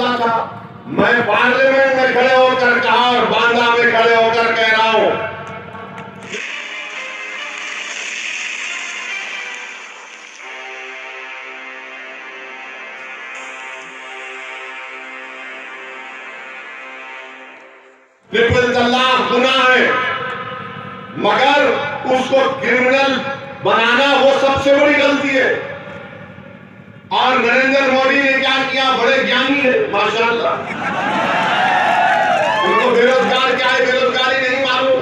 वाला था। मैं पार्लियामेंट में खड़े होकर कहा और बांदा में खड़े होकर कह रहा हूं, ट्रिपल तलाक गुनाह है, मगर उसको क्रिमिनल बनाना वो सबसे बड़ी गलती है। और नरेंद्र मोदी ने क्या किया, बड़े ज्ञानी है माशाअल्लाह। उनको बेरोजगार क्या है, बेरोजगारी नहीं मालूम।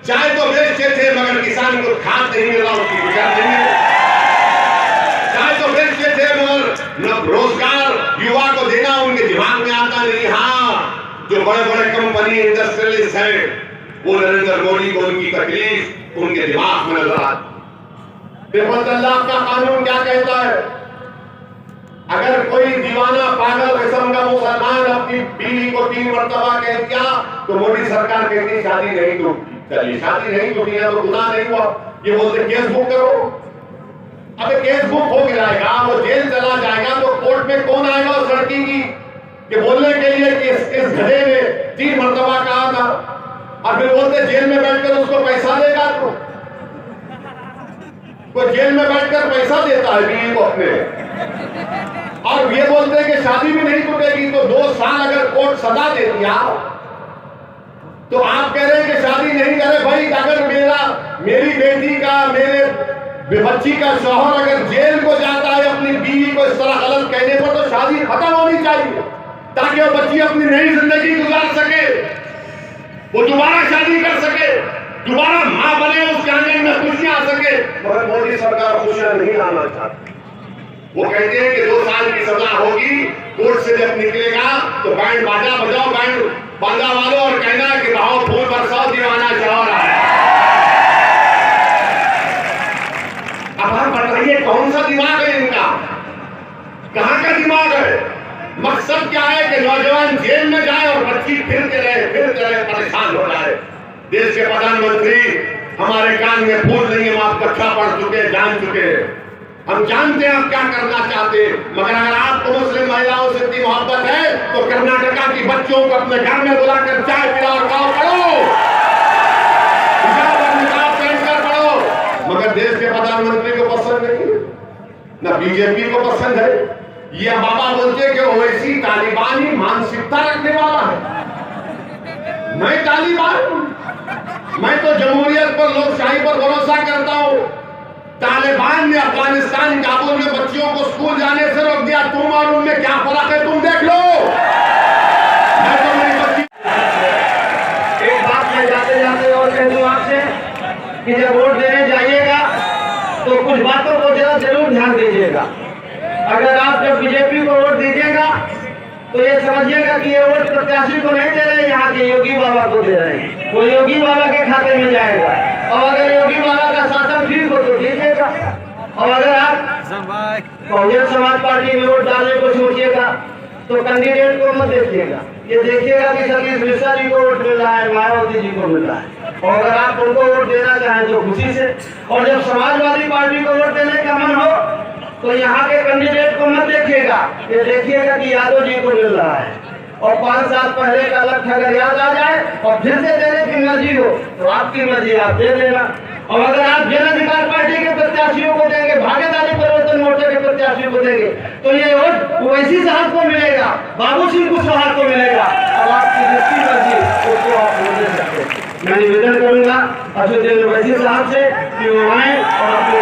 चाय तो बेचते थे मगर किसान को खाद नहीं मिला, उसकी विचार नहीं है। चाय तो बेचते थे मगर रोजगार युवा को देना उनके दिमाग में आता नहीं। हाँ, जो बड़े बड़े कंपनी इंडस्ट्रियलिस्ट हैं वो नरेंद्र मोदी को उनकी तकलीफ उनके दिमाग में नजर आती। ट्रिपल तलाक का कानून क्या कहता है, अगर कोई दीवाना पागल किस्म का मुसलमान अपनी बीवी को 3 मरतबा कह दिया तो मोदी सरकार कहती शादी नहीं टूटती। चलिए शादी नहीं टूटी है तो गुनाह नहीं हुआ, ये बोलते केस बुक करो। अब केस बुक हो जाएगा, वो जेल चला जाएगा तो कोर्ट में कौन आएगा उस लड़की की कि बोलने के लिए कि इस घड़े ने 3 मरतबा कहा था, और फिर बोलते जेल में बैठकर उसको पैसा देगा। तो कोई जेल में बैठकर पैसा देता है बीवी को अपने, और ये बोलते हैं कि शादी भी नहीं टूटेगी। तो 2 साल अगर कोर्ट सजा दे दिया तो आप कह रहे हैं कि शादी नहीं करे। भाई अगर मेरी बेटी का, मेरे बच्ची का शौहर अगर जेल को जाता है अपनी बीवी को इस तरह गलत कहने पर, तो शादी खत्म होनी चाहिए ताकि वो बच्ची अपनी नई जिंदगी गुजार सके, वो दोबारा शादी कर सके, दोबारा मां बने, उसके आंगन में खुशियां आ सके। मगर मोदी सरकार खुशियां नहीं लाना चाहती। वो कहते हैं कि 2 साल की सजा होगी, कोर्ट से जब निकलेगा तो बैंड बाजा बजाओ, बैंड बाजा वालों, और कहना कि बहाओ फूल बरसाओ, दीवाना शौहर आया। अब आप बताइए कौन सा दिमाग है इनका, कहां का दिमाग है? मकसद क्या है कि नौजवान जेल में जाए और बच्ची फिरते रहे, परेशान हो जाए। देश के प्रधानमंत्री हमारे कान में फूल नहीं है, आप कक्षा पढ़ चुके, जान चुके, हम जानते हैं आप क्या करना चाहते हैं। मगर अगर आपको मुस्लिम महिलाओं से इतनी मोहब्बत है तो कर्नाटका की बच्चों को अपने घर में बुलाकर चाय पिलाओ, पढ़ो, निकाब पहनकर पढ़ो। मगर देश के प्रधानमंत्री को पसंद नहीं, न बीजेपी को पसंद है। ये बाबा बोलते हैं कि ओवैसी तालिबानी मानसिकता रखने वाला है। मैं तालिबान हूं, मैं तो जमहूरियत पर, लोकशाही पर भरोसा करता हूं। तालिबान ने अफगानिस्तान काबुल में बच्चियों को स्कूल जाने से रोक दिया। तुम और उनमें क्या फर्क है, तुम देख लो। मैं तो मेरी बच्ची, एक बात मैं जाते जाते और कह दूं आपसे कि जब वोट देने जाइएगा तो कुछ बातों को जरूर ध्यान दीजिएगा। अगर आप जब बीजेपी को वोट दीजिएगा तो ये समझिएगा कि ये वोट प्रत्याशी को नहीं दे रहे, यहाँ के योगी बाबा को दे रहे हैं। वो योगी बाबा के खाते में जाएगा, और अगर योगी बाबा का शासन ठीक हो तो दीजिएगा। और अगर आप बहुजन समाज पार्टी में वोट डालने को सोचिएगा तो कैंडिडेट को मत देखिएगा, ये देखिएगा कि सतीश मिश्रा जी को वोट मिल रहा है, मायावती जी को मिल रहा है। और अगर आप उनको वोट देना चाहें तो खुशी से, और जब समाजवादी पार्टी को वोट देने का मन हो तो यहाँ के कैंडिडेट को मत देखिएगा, ये देखिएगा कि यादव जी को मिल रहा है। और 5 साल पहले का लक्ष्य अगर याद आ जाए और फिर से देने की मर्जी हो तो आपकी मर्जी, आप दे देना। और अगर आप जन अधिकार पार्टी के प्रत्याशियों को देंगे, भागीदारी परिवर्तन मोर्चे के प्रत्याशियों को देंगे, तो ये वोट ओवैसी साहब को मिलेगा, बाबू सिंह कुशवाहा को मिलेगा। अब आपकी जिसकी मर्जी उसको आप वोट दे सकते हैं। मैं निवेदन करूंगा असदुद्दीन ओवैसी साहब से कि वो आए और अपने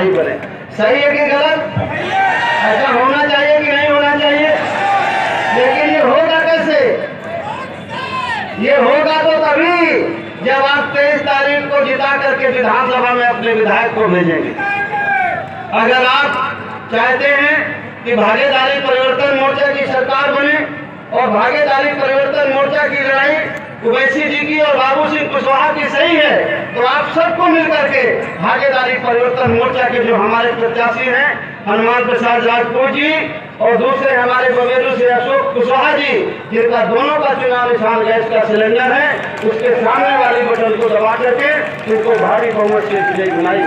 बने। सही है कि गलत? ऐसा होना चाहिए कि नहीं होना चाहिए? लेकिन ये होगा कैसे? ये होगा तो तभी जब आप 23 तारीख को जिता करके विधानसभा में अपने विधायक को भेजेंगे। अगर आप चाहते हैं कि भागीदारी परिवर्तन मोर्चा की सरकार बने और भागीदारी परिवर्तन मोर्चा की लड़ाई ओवैसी जी की और बाबू सिंह कुशवाहा की सही है, तो आप सबको मिलकर के भागीदारी परिवर्तन मोर्चा के जो हमारे प्रत्याशी हैं हनुमान प्रसाद राजपूत जी और दूसरे हमारे बबेरू से अशोक कुशवाहा जी, जिनका दोनों का चुनाव निशान गैस का सिलेंडर है, उसके सामने वाली बटन को दबा करके उनको भारी बहुमत से विजयी बनाई।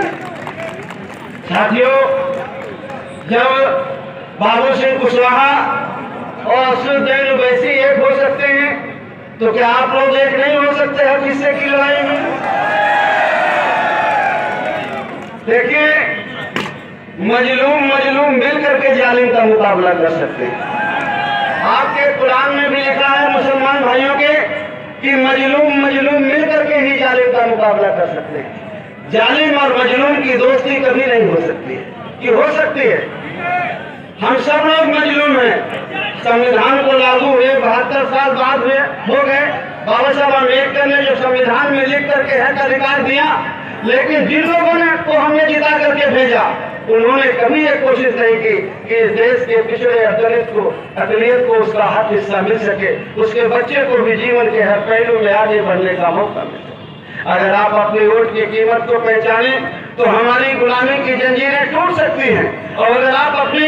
साथियों, जब बाबू सिंह कुशवाहा और अशोक वैसी एक हो सकते हैं तो क्या आप लोग एक नहीं हो सकते हर हिस्से की लड़ाई में? देखिए, मजलूम मिल करके जालिम का मुकाबला कर सकते हैं। आपके कुरान में भी लिखा है मुसलमान भाइयों के कि मजलूम मिल करके ही जालिम का मुकाबला कर सकते हैं। जालिम और मजलूम की दोस्ती कभी नहीं हो सकती है, कि हो सकती है? हम सब लोग मजलूम हैं। संविधान को लागू हुए 72 साल बाद हो गए। बाबा साहब अम्बेडकर ने जो संविधान में लिख करके हक अधिकार दिया, लेकिन जिन लोगों ने को हमने जिता करके भेजा, उन्होंने कभी ये कोशिश नहीं की कि इस देश के पिछड़े अकलियत को उसका हक हिस्सा मिल सके, उसके बच्चे को भी जीवन के हर पहलू में आगे बढ़ने का मौका मिले। अगर आप अपनी वोट की कीमत को पहचाने तो हमारी गुलामी की जंजीरें टूट सकती हैं, और अगर आप अपनी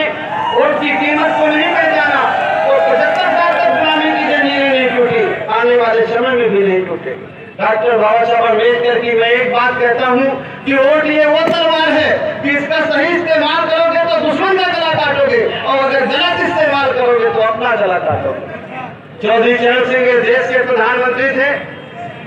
वोट की कीमत को नहीं पहचाना तो 75 साल तक गुलामी की जंजीरें नहीं टूटी, आने वाले समय में भी नहीं टूटेगी। डॉक्टर बाबा साहब अम्बेडकर की मैं एक बात कहता हूँ कि वोट ये वो तलवार है कि इसका सही इस्तेमाल करोगे तो दुश्मन का गला काटोगे, और अगर गलत इस्तेमाल करोगे तो अपना गला काटोगे। चौधरी चरण सिंह इस देश के प्रधानमंत्री थे,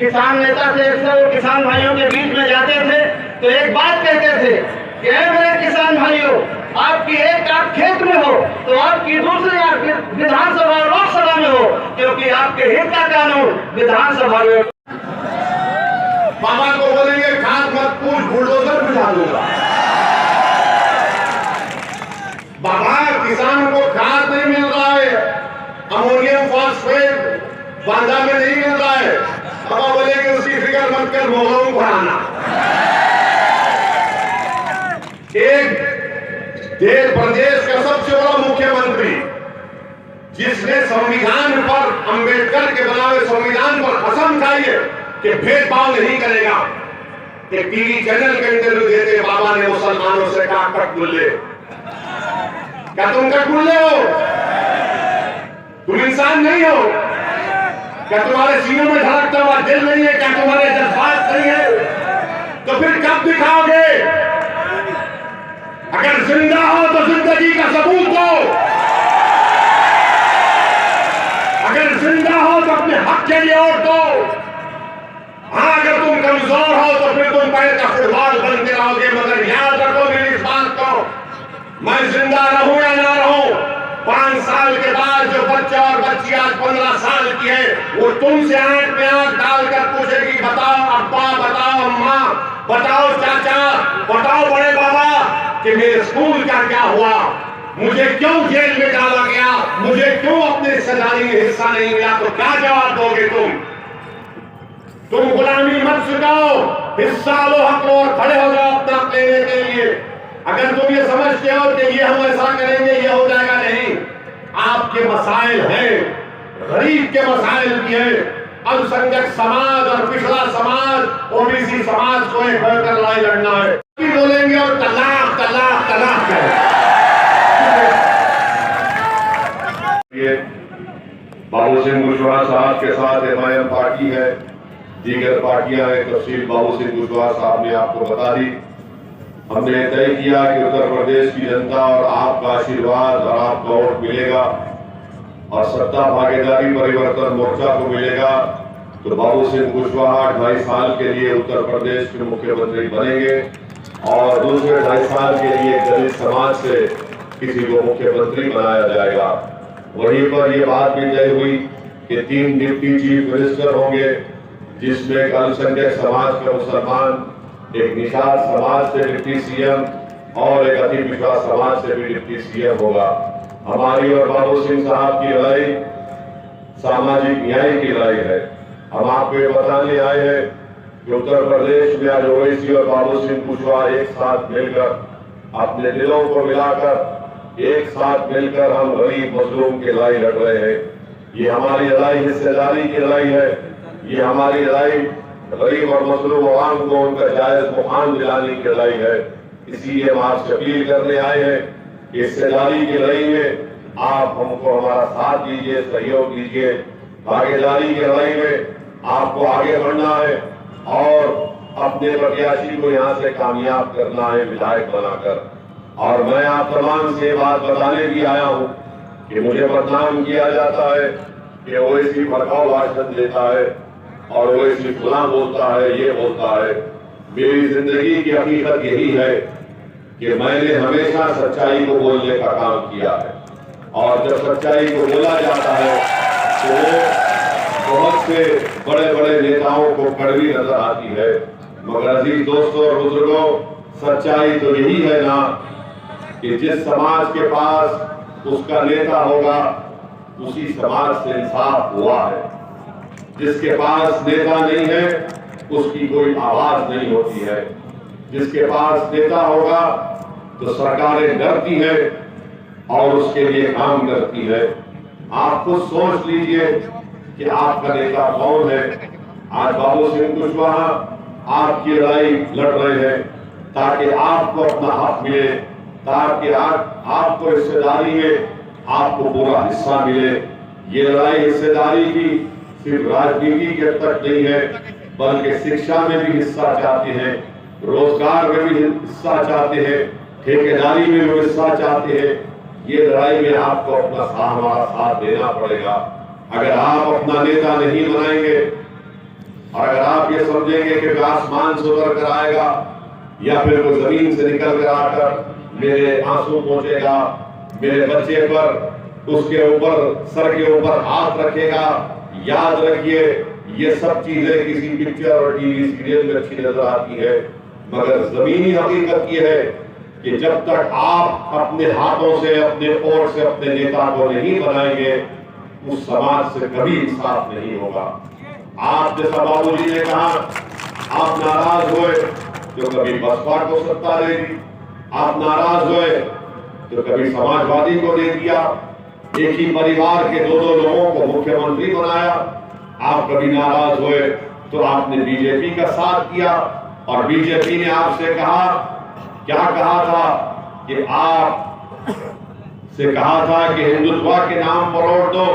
किसान नेता थे। अक्सर वो किसान भाइयों के बीच में जाते थे तो एक बात कहते थे कि मेरे किसान भाइयों, आपकी एक आंख खेत में हो तो आपकी दूसरी आंख विधानसभा और लोकसभा में हो, क्योंकि आपके हित का कानून विधानसभा में। बाबा को बोलेंगे खाद मत पूछ, बुलडोजर बिठा दूंगा। बाबा, किसान को खाद नहीं मिल रहा है, अमोनियम फॉस्फेट बांधा में नहीं मिल रहा है। बाबा बोलेंगे उसकी फिक्र मत कर, मोहरों को आना। एक देश प्रदेश का सबसे बड़ा मुख्यमंत्री जिसने संविधान पर, अंबेडकर के बनाए संविधान पर कसम खाई है कि भेदभाव नहीं करेगा, एक टीवी चैनल के इंटरव्यू देते बाबा ने मुसलमानों से कहा कटगुल्ले, क्या तुम कटगुल्ले हो? तुम इंसान नहीं हो? क्या तुम्हारे सीनों में धड़कता हुआ दिल नहीं है? क्या तुम्हारे जज्बात नहीं है? तो फिर कब दिखाओगे? अगर जिंदा हो तो जिंदगी का सबूत दो, अगर जिंदा हो तो अपने हक के लिए वोट दो। हाँ, अगर तुम कमजोर हो तो फिर तुम पैर का फुटबॉल बनते रहोगे, मगर याद रखो मेरी इस बात को, मैं जिंदा रहूं या ना रहूं, 5 साल के बाद जो बच्चा और बच्ची आज 15 साल की है, वो तुमसे आंख में आंख डालकर पूछेगी, बताओ अब्बा, बताओ अम्मा, बताओ चाचा, बताओ बड़े बाबा कि मेरे स्कूल का क्या हुआ, मुझे क्यों जेल में डाला गया, मुझे क्यों अपने सजाने में हिस्सा नहीं मिला? तो क्या जवाब दोगे तुम गुलामी मत सिखाओ, हिस्सा लो, हक लो और खड़े हो जाओ अपना लेने के लिए। अगर तुम ये समझते हो कि ये हम ऐसा करेंगे ये हो जाएगा, नहीं। आपके मसाइल हैं, गरीब के मसाइल भी हैं, अल्पसंख्यक समाज और पिछड़ा समाज, ओबीसी समाज को एक होकर लड़ाई लड़ना है। बोलेंगे और तलाक तलाक तलाक करें। बाबू सिंह कुशवाहा साहब के साथ एमआईएम पार्टी है, दीगर पार्टियां हैं, तफसील बाबू सिंह कुशवाहा साहब ने आपको बता दी। हमने तय किया कि उत्तर प्रदेश की जनता और आपका आशीर्वाद और आपका वोट मिलेगा और सत्ता भागीदारी परिवर्तन मोर्चा को मिलेगा तो बाबू सिंह कुशवाहा 2.5 साल के लिए उत्तर प्रदेश के मुख्यमंत्री बनेंगे और दूसरे 2.5 साल के लिए दलित समाज से किसी को मुख्यमंत्री बनाया जाएगा। वहीं पर यह बात भी तय हुई कि 3 डिप्टी चीफ मिनिस्टर होंगे, जिसमें एक अल्पसंख्यक समाज का मुसलमान, एक निषाद समाज से डिप्टी सीएम और एक अति पिछड़ा समाज से भी डिप्टी सीएम होगा। हमारी और बाबू सिंह साहब की लड़ाई सामाजिक न्याय की लड़ाई है। हम आपको ये बताने आए हैं कि उत्तर प्रदेश में आज ओवैसी और बाबू सिंह कुशवाहा एक साथ मिलकर, अपने दिलों को मिलाकर एक साथ मिलकर हम गरीब मजलूम की लड़ाई लड़ रहे हैं। ये हमारी लड़ाई हिस्सेदारी की लड़ाई है, ये हमारी लड़ाई गरीब और मजलूम अवाम को उनका जायज मुकाम दिलाने की लड़ाई है। इसलिए हम आपसे अपील करने आए हैं हिस्सेदारी की लड़ाई में आप हमको हमारा साथ दीजिए, सहयोग दीजिए। भागीदारी की लड़ाई में आपको आगे बढ़ना है और अपने प्रत्याशी को यहाँ से कामयाब करना है विधायक बनाकर। और मैं आप तमाम से बात बताने भी आया हूँ कि मुझे बदनाम किया जाता है कि ओवैसी भड़काऊ भाषण देता है और ओवैसी फलां बोलता है, ये बोलता है। मेरी जिंदगी की हकीकत यही है कि मैंने हमेशा सच्चाई को बोलने का काम किया है और जब सच्चाई को बोला जाता है तो बहुत से बड़े बड़े नेताओं को कड़वी नजर आती है। मगर अजीज दोस्तों और बुजुर्गों, सच्चाई तो यही है ना कि जिस समाज के पास उसका नेता होगा उसी समाज से इंसाफ हुआ है। जिसके पास नेता नहीं है उसकी कोई आवाज नहीं होती है। जिसके पास नेता होगा तो सरकारें डरती है और उसके लिए काम करती है। आप खुद सोच लीजिए कि आपका नेता कौन है। आज बाबू सिंह कुशवाहा आपकी लड़ाई लड़ रहे हैं ताकि आपको अपना हक मिले, ताकि आपको हिस्सेदारी में आपको पूरा हिस्सा मिले। ये लड़ाई हिस्सेदारी की सिर्फ राजनीति के तक नहीं है बल्कि शिक्षा में भी हिस्सा चाहते हैं, रोजगार में भी हिस्सा चाहते हैं, ठेकेदारी में भी हिस्सा चाहते हैं। ये लड़ाई में आपको अपना हमारा साथ देना पड़ेगा। अगर आप अपना नेता नहीं बनाएंगे और अगर आप ये समझेंगे कि आसमान से उतर कर आएगा या फिर वो जमीन से निकल कर आकर मेरे आंसू पहुंचेगा, मेरे बच्चे पर उसके ऊपर सर के ऊपर हाथ रखेगा, याद रखिए ये सब चीजें किसी पिक्चर और टीवी सीरियल में अच्छी नजर आती है। मगर जमीनी हकीकत ये है कि जब तक आप अपने हाथों से, अपने ओर से अपने नेता को नहीं बनाएंगे उस समाज से कभी इंसाफ नहीं होगा। आप जैसा बाबूजी ने कहा, आप नाराज हुए तो कभी बसपा को सत्ता दे दी, आप नाराज हुए तो कभी समाजवादी को दे दिया, एक ही परिवार के दो लोगों को मुख्यमंत्री बनाया। आप कभी नाराज हुए तो आपने बीजेपी का साथ दिया और बीजेपी ने आपसे कहा, क्या कहा था कि आप से कहा था कि हिंदुत्व के नाम पर वोट दो।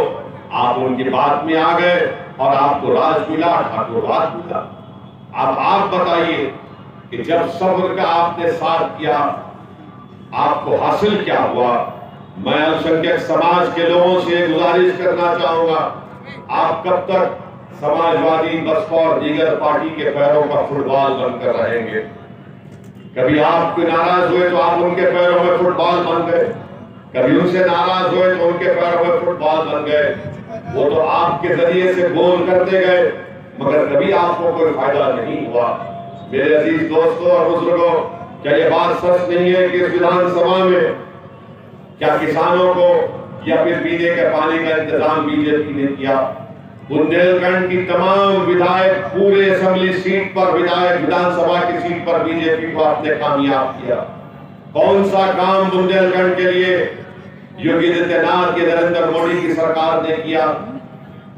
आप उनकी बात में आ गए और आपको राज मिला, ठाकुरवाद मिला। अब आप बताइए कि जब सब्र का आपने साथ किया आपको हासिल क्या हुआ। मैं अल्पसंख्यक समाज के लोगों से गुजारिश करना चाहूंगा, आप कब तक समाजवादी, बसपा और दीगर पार्टी के पैरों का फुटबॉल बनकर रहेंगे। कभी आप नाराज हुए तो आप उनके पैरों में फुटबॉल बन गए, कभी उनसे नाराज हुए तो उनके पैरों में फुटबॉल बन गए। वो तो आपके जरिए से गोल करते गए मगर कभी आपको कोई फायदा नहीं हुआ। मेरे अजीज दोस्तों और बुजुर्गों, क्या ये बात सच नहीं है कि इस विधानसभा में क्या किसानों को या फिर पीने के पानी का इंतजाम बीजेपी ने किया। बुंदेलखंड की तमाम विधायक, पूरे असेंबली सीट पर विधायक, विधानसभा की सीट पर बीजेपी को आपने कामयाब किया। कौन सा काम बुंदेलखंड के लिए योगी आदित्यनाथ या नरेंद्र मोदी की सरकार ने किया।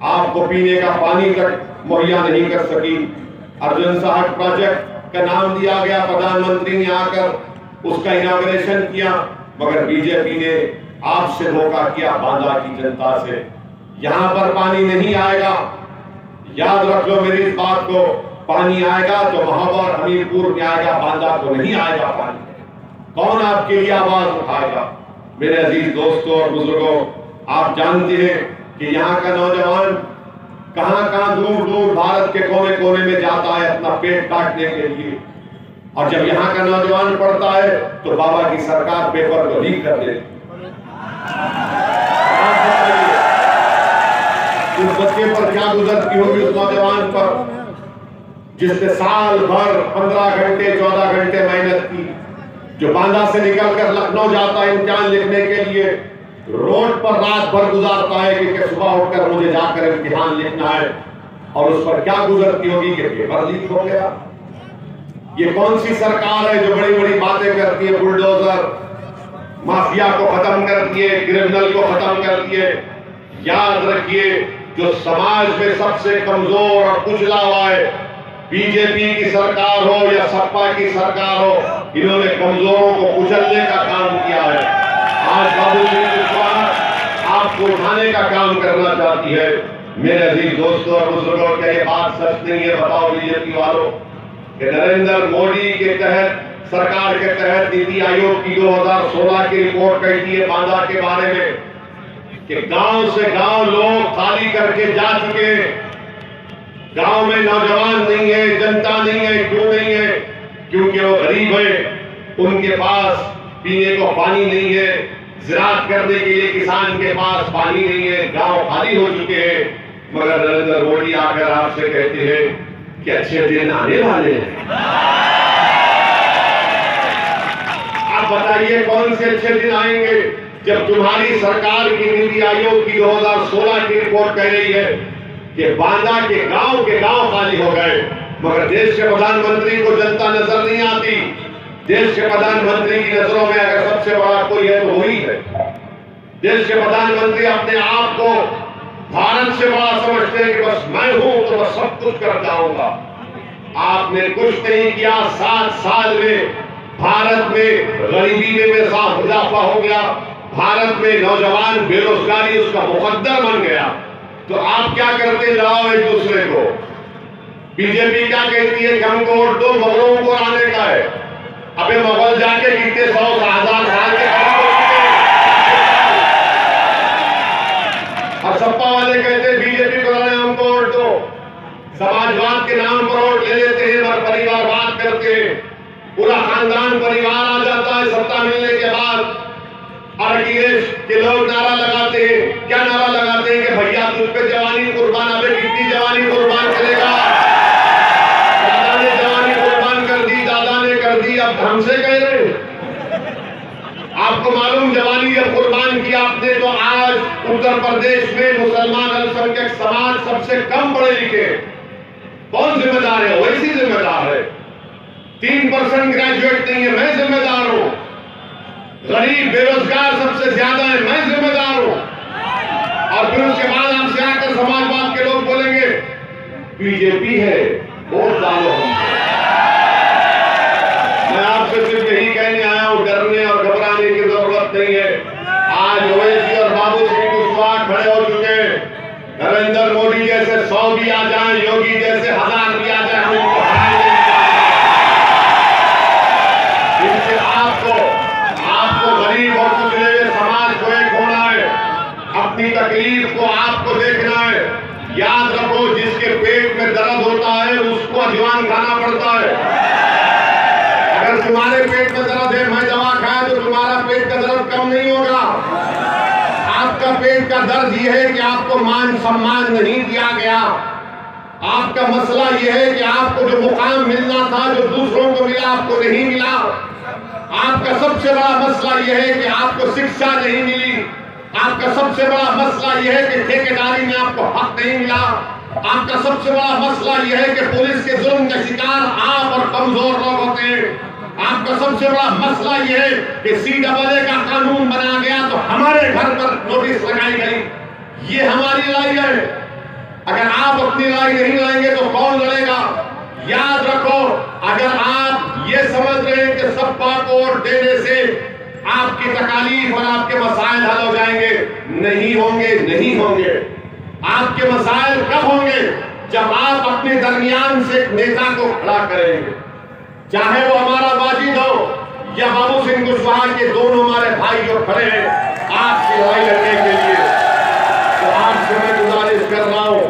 आपको पीने का पानी तक मुहैया नहीं कर सकी। अर्जुन साहब प्रोजेक्ट का नाम दिया गया, प्रधानमंत्री ने आकर उसका इनॉग्रेशन किया मगर बीजेपी ने आपसे धोखा किया, बांदा की जनता से। यहां पर पानी नहीं आएगा, याद रख लो मेरी इस बात को। पानी आएगा तो महावर हमीरपुर में आएगा, बांदा को नहीं आएगा पानी। कौन आपके लिए आवाज उठाएगा। मेरे अजीज दोस्तों और बुजुर्गों, आप जानते हैं कि यहाँ का नौजवान कहां दूर दूर भारत के कोने कोने में जाता है अपना पेट काटने के लिए, और जब यहाँ का नौजवान पढ़ता है तो बाबा की सरकार पेपर को लीक कर देती। उस बच्चे पर क्या गुजरती होगी, उस नौजवान पर जिसने साल भर 15 घंटे 14 घंटे मेहनत की, जो बांदा से निकलकर लखनऊ जाता है इम्तिहान लिखने के लिए, रोड पर रात भर गुजारता है कि सुबह उठकर मुझे जाकर इम्तिहान लिखना है, और उस पर क्या गुजरती होगी कि पेपर लीक हो गया। ये कौन सी सरकार है जो बड़ी बड़ी बातें करती है, बुलडोजर माफिया को खत्म करती है, क्रिमिनल को खत्म करती है। याद रखिए, जो समाज में सबसे कमजोर और कुचला हुआ है, बीजेपी की सरकार हो या सपा की सरकार हो, इन्होंने कमजोरों को कुचलने का काम किया है। आज बाबू सिंह कुशवाहा आपको उठाने का काम करना चाहती है। मेरे अजीज दोस्तों और बुजुर्गों, क्या ये बात सच नहीं है? बताओ बीजेपी वालों कि नरेंद्र मोदी के तहत, सरकार के तहत नीति आयोग की 2016 की रिपोर्ट कहती है बांदा के बारे में कि गांव से गांव लोग खाली करके जा चुके हैं। गांव में नौजवान नहीं है, जनता नहीं है। क्यों नहीं है? क्योंकि वो गरीब है, उनके पास पीने को पानी नहीं है, ज़राअत करने के लिए किसान के पास पानी नहीं है, गांव खाली हो चुके हैं। मगर नरेंद्र मोदी आकर आपसे कहते हैं कि अच्छे दिन आने वाले हैं। आप बताइए कौन से अच्छे दिन आएंगे जब तुम्हारी सरकार की नीति आयोग की 2016 की रिपोर्ट कह रही है कि बांदा के गांव खाली हो गए, मगर देश के प्रधानमंत्री को जनता नजर नहीं आती। देश के प्रधानमंत्री की नजरों में अगर सबसे बड़ा कोई है तो वही है। देश के प्रधानमंत्री अपने आप को भारत से बड़ा समझते हैं कि बस मैं हूं तो बस सब कुछ कर जाऊंगा। आपने कुछ नहीं किया। 7 साल में भारत में गरीबी में इजाफा हो गया, भारत में नौजवान बेरोजगारी उसका मुकद्दर बन गया। तो आप क्या करते? लड़ाओ एक दूसरे को। बीजेपी क्या कहती है कि हमको वोट दो, मुगलों को आने का है। अबे मुगल जाके कितने 100-1000 साल के और सपा वाले कहते हैं बीजेपी को लड़े, हमको वोट दो। समाजवाद के नाम पर वोट ले लेते हैं और परिवारवाद करते हैं। पूरा खानदान परिवार आ जाता है सत्ता मिलने के बाद। और अखिलेश के लोग नारा लगाते हैं। क्या नारा लगाते हैं कि भैया तुझ पे जवानी कुर्बान। अबे कितनी जवानी कुर्बान करेगा? दादा ने जवानी कुर्बान कर दी, दादा ने कर दी, अब हमसे कह रहे। आपको मालूम जवानी जब कुर्बान किया आपने तो आज उत्तर प्रदेश में मुसलमान अल्पसंख्यक समाज सबसे कम पढ़े लिखे। कौन जिम्मेदार है? वैसी जिम्मेदार है। 3% ग्रेजुएट नहीं है, मैं जिम्मेदार हूं। गरीब बेरोजगार सबसे ज्यादा है, मैं जिम्मेदार हूं। और फिर उसके बाद आपसे आकर समाजवाद के लोग बोलेंगे बीजेपी है, वोट डालो हमको। मैं आपसे सिर्फ यही कहने आया हूं, डरने और घबराने की जरूरत नहीं है। आज ओवैसी और बाबू सिंह कुशवाहा खड़े हो चुके हैं। नरेंद्र मोदी जैसे 100 भी आ जाए, योगी जैसे 1000 भी आ जाए, हम इनको हराएंगे। इनसे आपको गरीब और कुचले हुए समाज को एक होना है। अपनी तकलीफ को आपको देखना है। याद रखो, जिसके पेट में दर्द होता है उसको अजवान खाना पड़ता है। अगर तुम्हारे पेट में दर्द है, मैं दवा खाए तो तुम्हारा पेट का दर्द कम नहीं होगा। आपका पेट का दर्द यह है कि आपको मान सम्मान नहीं दिया गया। आपका मसला यह है कि आपको जो मुकाम मिलना था, जो दूसरों को मिला, आपको नहीं मिला। आपका सबसे बड़ा मसला यह है कि आपको शिक्षा नहीं मिली। आपका सबसे बड़ा मसला यह है कि ठेकेदारी में आपको हक नहीं मिला। आपका सबसे बड़ा मसला यह है कि पुलिस के जुल्म का शिकार आप और कमजोर लोग होते हैं। आपका सबसे बड़ा मसला यह है कि CAA का कानून बना गया तो हमारे घर पर नोटिस लगाई गई। ये हमारी लड़ाई है। अगर आप अपनी लड़ाई नहीं लड़ेंगे तो कौन लड़ेगा? याद रखो, अगर आप ये समझ रहे हैं कि सपा को वोट देने से आपकी तकालीफ और आपके मसाइल हल हो जाएंगे, नहीं होंगे, नहीं होंगे। आपके मसाइल कब होंगे? जब आप अपने दरमियान से एक नेता को खड़ा करेंगे, चाहे वो हमारा वाजिद हो या बाबू सिंह कुशवाहा के दोनों हमारे भाई जो खड़े हैं आपकी लड़ाई लड़ने के लिए। तो आपसे मैं गुजारिश कर रहा हूं,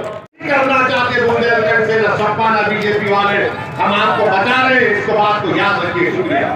करना चाहते बुंदेलखंड से न सपा न बीजेपी वाले, हम आपको बता रहे हैं, इसको बात को याद रखिए। शुक्रिया।